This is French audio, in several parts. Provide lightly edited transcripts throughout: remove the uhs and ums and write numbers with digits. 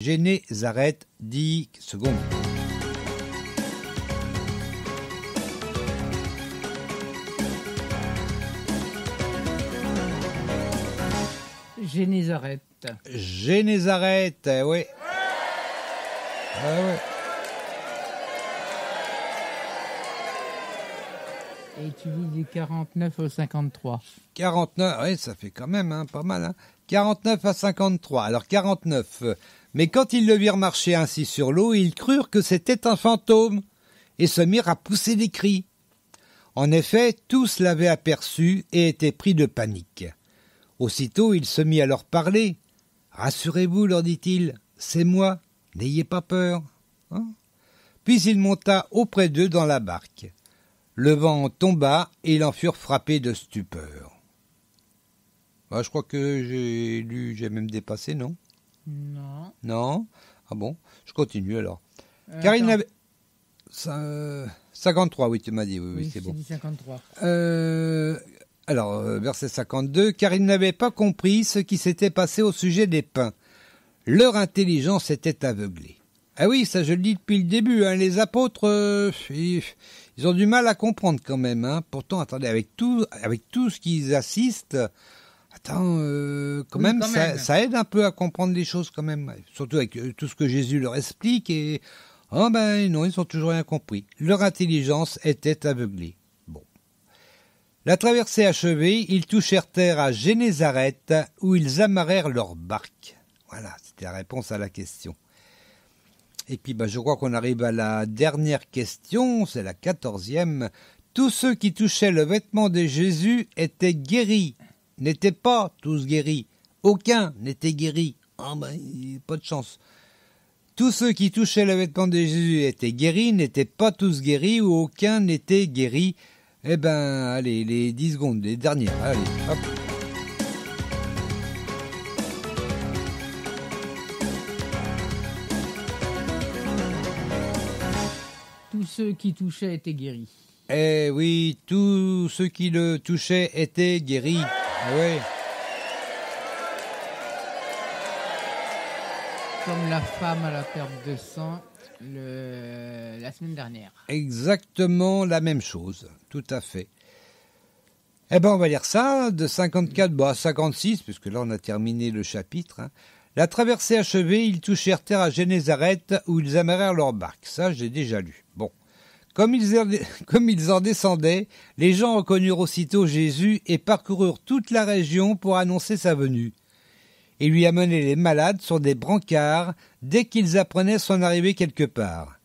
Génézareth, 10 secondes. Génézareth. Génézareth, oui. Ouais. Et tu dis du 49 au 53. 49, oui, ça fait quand même pas mal. Hein. 49 à 53. Alors 49. Mais quand ils le virent marcher ainsi sur l'eau, ils crurent que c'était un fantôme et se mirent à pousser des cris. En effet, tous l'avaient aperçu et étaient pris de panique. Aussitôt, il se mit à leur parler. « Rassurez-vous, leur dit-il, c'est moi, n'ayez pas peur. Hein » Puis il monta auprès d'eux dans la barque. Le vent tomba et ils en furent frappés de stupeur. Je crois que j'ai même dépassé, non ? Non. Non ? Ah bon ? Je continue alors. Car il n'avait... 53, oui, tu m'as dit, oui, c'est bon. Dit 53. Alors, verset 52, car ils n'avaient pas compris ce qui s'était passé au sujet des pains. Leur intelligence était aveuglée. Ah oui, ça je le dis depuis le début, hein, les apôtres, ils ont du mal à comprendre quand même. Hein. Pourtant, attendez, avec tout ce qu'ils assistent, ça aide un peu à comprendre les choses quand même. Surtout avec tout ce que Jésus leur explique et... non, ils n'ont toujours rien compris. Leur intelligence était aveuglée. Bon. La traversée achevée, ils touchèrent terre à Génézareth, où ils amarrèrent leur barque. Voilà, c'était la réponse à la question. Et puis, je crois qu'on arrive à la dernière question, c'est la 14e. Tous ceux qui touchaient le vêtement de Jésus étaient guéris. N'étaient pas tous guéris. Aucun n'était guéri. Pas de chance. Tous ceux qui touchaient le vêtement de Jésus étaient guéris, n'étaient pas tous guéris ou aucun n'était guéri. Allez, les 10 secondes, les dernières, allez, hop. Tous ceux qui touchaient étaient guéris. Eh oui, tous ceux qui le touchaient étaient guéris. Oui. Comme la femme à la perte de sang la semaine dernière. Exactement la même chose, tout à fait. On va lire ça, de 54 à 56, puisque là on a terminé le chapitre. Hein. La traversée achevée, ils touchèrent terre à Génézareth, où ils amarrèrent leur barque. Ça, j'ai déjà lu. Bon. Comme ils en descendaient, les gens reconnurent aussitôt Jésus et parcoururent toute la région pour annoncer sa venue. Et lui amenaient les malades sur des brancards dès qu'ils apprenaient son arrivée quelque part.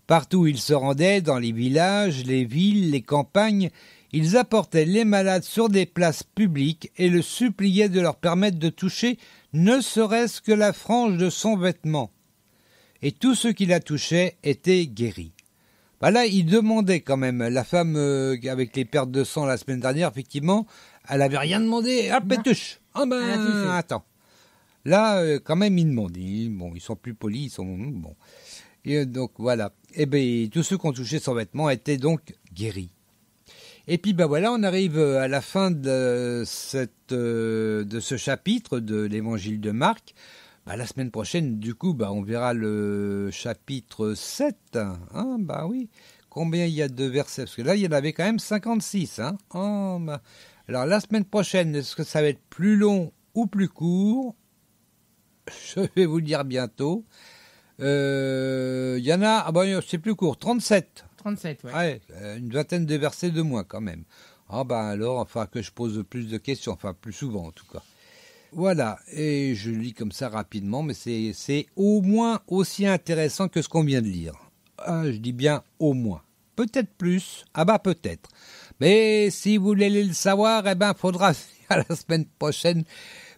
Partout où ils se rendaient, dans les villages, les villes, les campagnes, ils apportaient les malades sur des places publiques et le suppliaient de leur permettre de toucher ne serait-ce que la frange de son vêtement. Et tous ceux qui la touchaient étaient guéris. Là, il demandait quand même, la femme avec les pertes de sang la semaine dernière, effectivement, elle avait rien demandé, hop, elle touche. Attends. Là, quand même, ils demandent. Ils sont plus polis, ils sont... Bon. Et donc, voilà. Tous ceux qui ont touché son vêtement étaient donc guéris. Et puis, voilà, on arrive à la fin de ce chapitre de l'évangile de Marc. La semaine prochaine, du coup, on verra le chapitre 7. Hein, oui. Combien il y a de versets? Parce que là, il y en avait quand même 56. Hein. Alors, la semaine prochaine, est-ce que ça va être plus long ou plus court? Je vais vous le dire bientôt. Il y en a, c'est plus court, 37. 37, ouais. Ouais, une vingtaine de versets de moins quand même. Alors, que je pose plus de questions, plus souvent en tout cas. Voilà, et je lis comme ça rapidement, mais c'est au moins aussi intéressant que ce qu'on vient de lire. Je dis bien au moins. Peut-être plus, peut-être. Mais si vous voulez le savoir, faudra à la semaine prochaine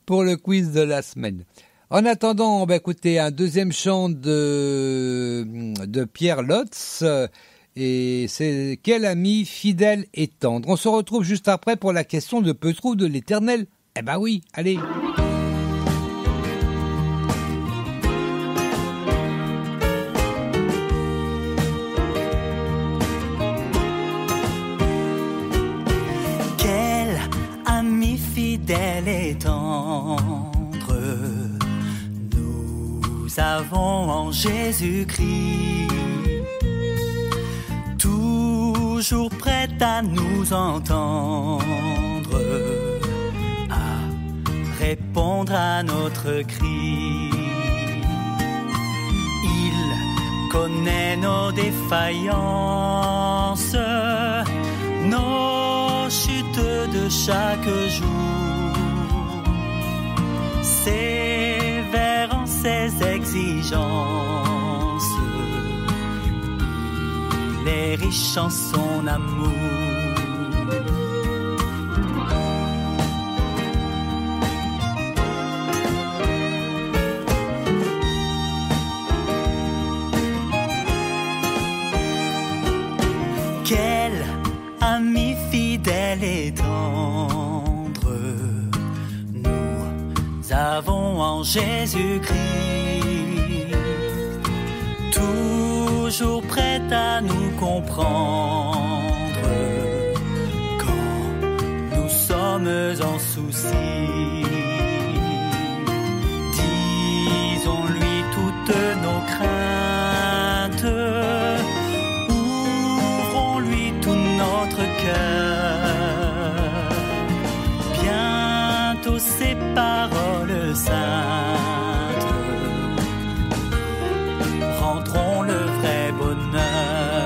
pour le quiz de la semaine. En attendant, on va écouter un deuxième chant de Pierre Lotz, et c'est « Quel ami fidèle et tendre ». On se retrouve juste après pour la question de peut trouve de l'Éternel. Oui, allez. Quel ami fidèle et tendre nous a avons en Jésus-Christ, toujours prêt à nous entendre, à répondre à notre cri. Il connaît nos défaillances, nos chutes de chaque jour, sévère en ses exigences, il est riche en son amour. Quel ami fidèle et tendre nous avons en Jésus-Christ, toujours prêt à nous comprendre quand nous sommes en souci. Disons-lui toutes nos craintes, ouvrons-lui tout notre cœur. Bientôt ces paroles saintes rendront le vrai bonheur.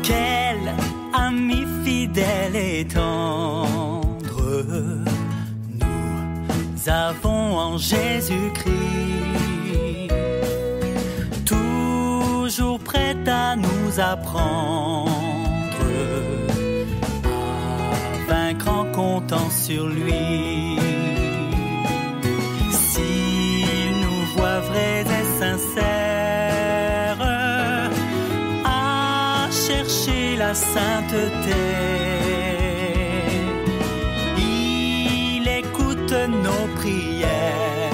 Quel ami fidèle et tendre nous avons en Jésus-Christ, toujours prêt à nous apprendre à vaincre en comptant sur lui. S'il nous voit vrais et sincères à chercher la sainteté, il écoute nos prières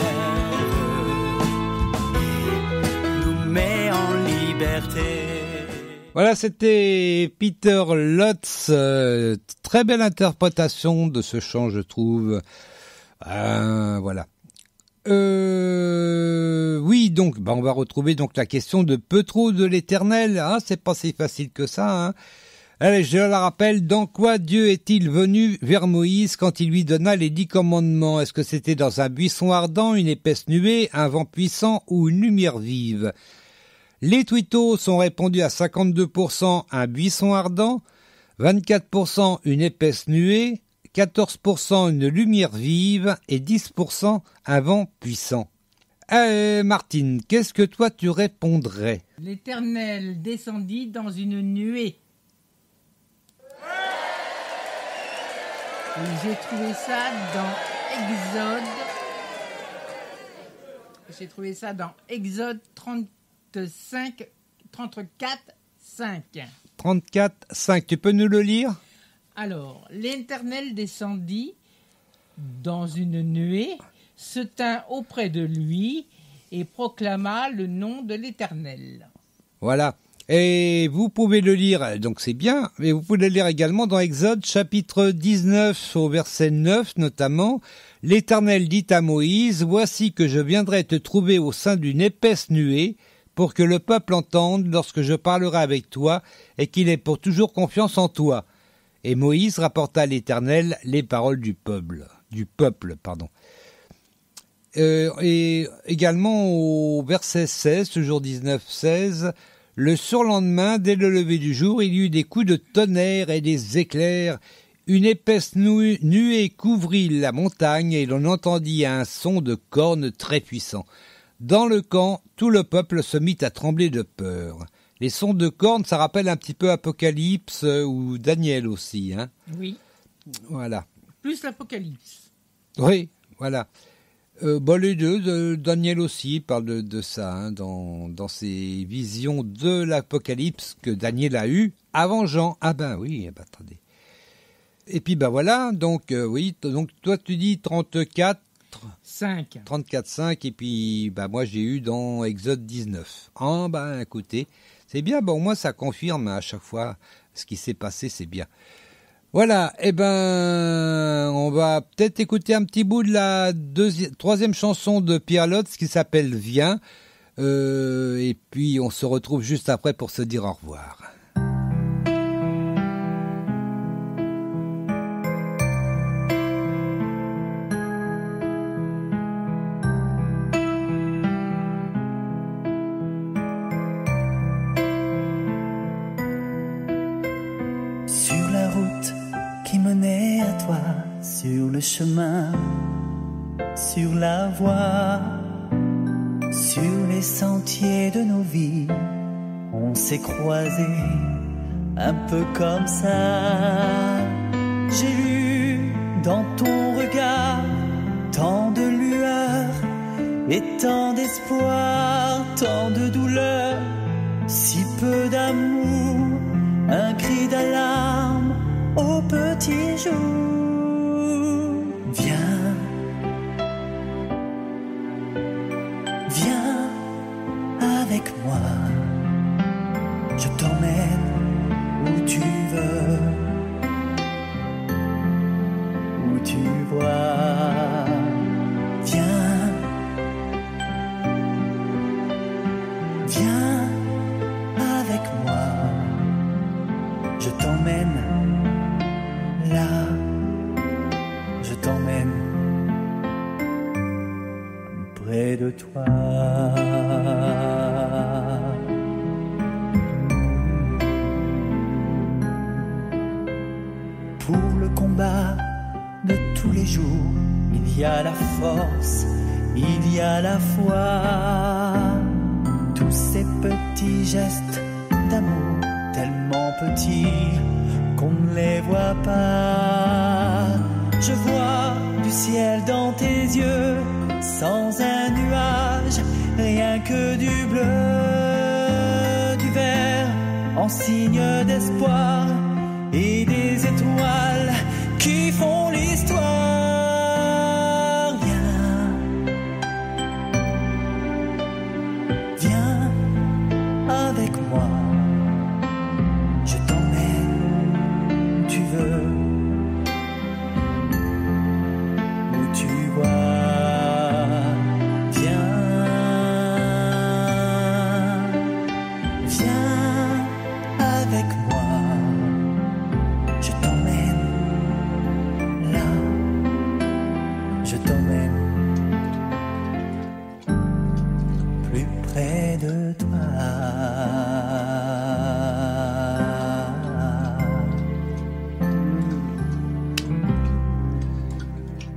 et nous met en liberté. Voilà, c'était Peter Lutz. Très belle interprétation de ce chant, je trouve. Voilà. Oui, donc, on va retrouver donc la question de peu trop de l'Éternel. Hein, c'est pas si facile que ça. Hein. Allez, je la rappelle. Dans quoi Dieu est-il venu vers Moïse quand il lui donna les 10 commandements? Est-ce que c'était dans un buisson ardent, une épaisse nuée, un vent puissant ou une lumière vive? Les tweetos ont répondu à 52% un buisson ardent, 24% une épaisse nuée, 14% une lumière vive et 10% un vent puissant. Martine, qu'est-ce que toi tu répondrais? L'Éternel descendit dans une nuée. Et j'ai trouvé ça dans Exode 34, 5. 34, 5. Tu peux nous le lire? Alors, l'Éternel descendit dans une nuée, se tint auprès de lui et proclama le nom de l'Éternel. Voilà. Et vous pouvez le lire, donc c'est bien, mais vous pouvez le lire également dans Exode chapitre 19 au verset 9 notamment. L'Éternel dit à Moïse, « Voici que je viendrai te trouver au sein d'une épaisse nuée, pour que le peuple entende lorsque je parlerai avec toi, et qu'il ait pour toujours confiance en toi. » Et Moïse rapporta à l'Éternel les paroles du peuple. Et également au verset 16, toujours 19-16, « Le surlendemain, dès le lever du jour, il y eut des coups de tonnerre et des éclairs. Une épaisse nuée couvrit la montagne et l'on entendit un son de cornes très puissant. Dans le camp, tout le peuple se mit à trembler de peur. » Les sons de cornes, ça rappelle un petit peu Apocalypse ou Daniel aussi. Hein. Oui. Voilà. Plus l'Apocalypse. Oui, voilà. Les deux, Daniel aussi parle de ça, hein, dans ses visions de l'Apocalypse que Daniel a eu avant Jean. Ah ben oui, attendez. Et puis voilà, donc oui, donc toi tu dis 34, 5. 34, 5, et puis moi j'ai eu dans Exode 19. Ah écoutez, C'est bien, bon, moi ça confirme à chaque fois ce qui s'est passé, c'est bien. Voilà, on va peut-être écouter un petit bout de la troisième chanson de Pierre Lotz qui s'appelle Viens. Et puis on se retrouve juste après pour se dire au revoir. Sur la route qui menait à toi, sur le chemin, sur la voie, sur les sentiers de nos vies, on s'est croisés un peu comme ça. J'ai lu dans ton regard tant de lueur et tant d'espoir, tant de douleur, si peu d'amour, un cri d'alarme au petit jour. Viens, viens avec moi, je t'emmène où tu veux, où tu vois. Viens, viens avec moi, je t'emmène là, je t'emmène près de toi. Pour le combat de tous les jours, il y a la force, il y a la foi. Tous ces petits gestes d'amour, tellement petits qu'on ne les voit pas. Je vois du ciel dans tes yeux, sans un nuage, rien que du bleu, du vert, en signe d'espoir, et des étoiles qui font l'histoire. Viens, viens avec moi, je t'emmène où tu veux, où tu vois. Viens, viens avec moi, je t'emmène là, je t'emmène plus près de toi.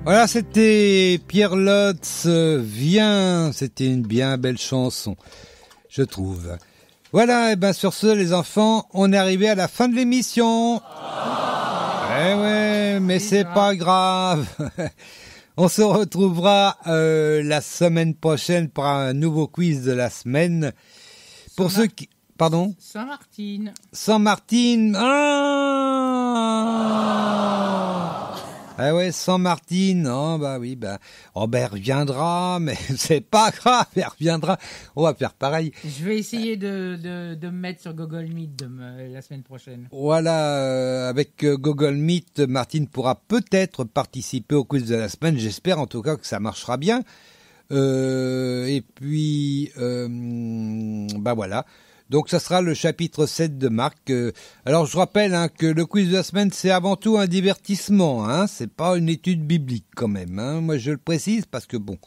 Voilà, c'était Pierre Lotz, Viens, c'était une bien belle chanson, je trouve. Voilà, sur ce, les enfants, on est arrivé à la fin de l'émission. Eh ouais, mais c'est pas grave. On se retrouvera la semaine prochaine pour un nouveau quiz de la semaine. Pour ceux qui... Pardon ? Saint-Martin. Saint-Martin. Ah ouais, Saint-Martin. Oh bah oui, elle reviendra, mais c'est pas grave, elle reviendra. On va faire pareil. Je vais essayer de me mettre sur Google Meet la semaine prochaine. Voilà, avec Google Meet, Martine pourra peut-être participer au quiz de la semaine. J'espère en tout cas que ça marchera bien. Et puis, voilà. Donc ça sera le chapitre 7 de Marc. Alors je rappelle que le quiz de la semaine c'est avant tout un divertissement, c'est pas une étude biblique quand même. Moi je le précise parce que bon.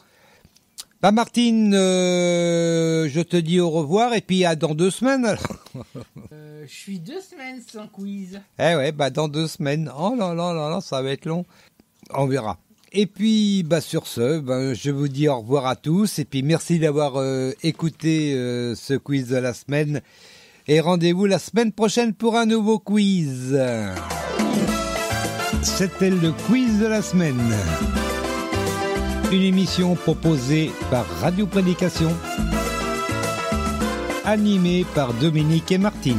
Martine, je te dis au revoir et puis à dans 2 semaines alors. Je suis 2 semaines sans quiz. Eh ouais, dans 2 semaines. Oh là là là là, ça va être long. On verra. Et puis, sur ce, je vous dis au revoir à tous. Et puis, merci d'avoir écouté ce quiz de la semaine. Et rendez-vous la semaine prochaine pour un nouveau quiz. C'était le quiz de la semaine. Une émission proposée par Radio Prédication. Animée par Dominique et Martine.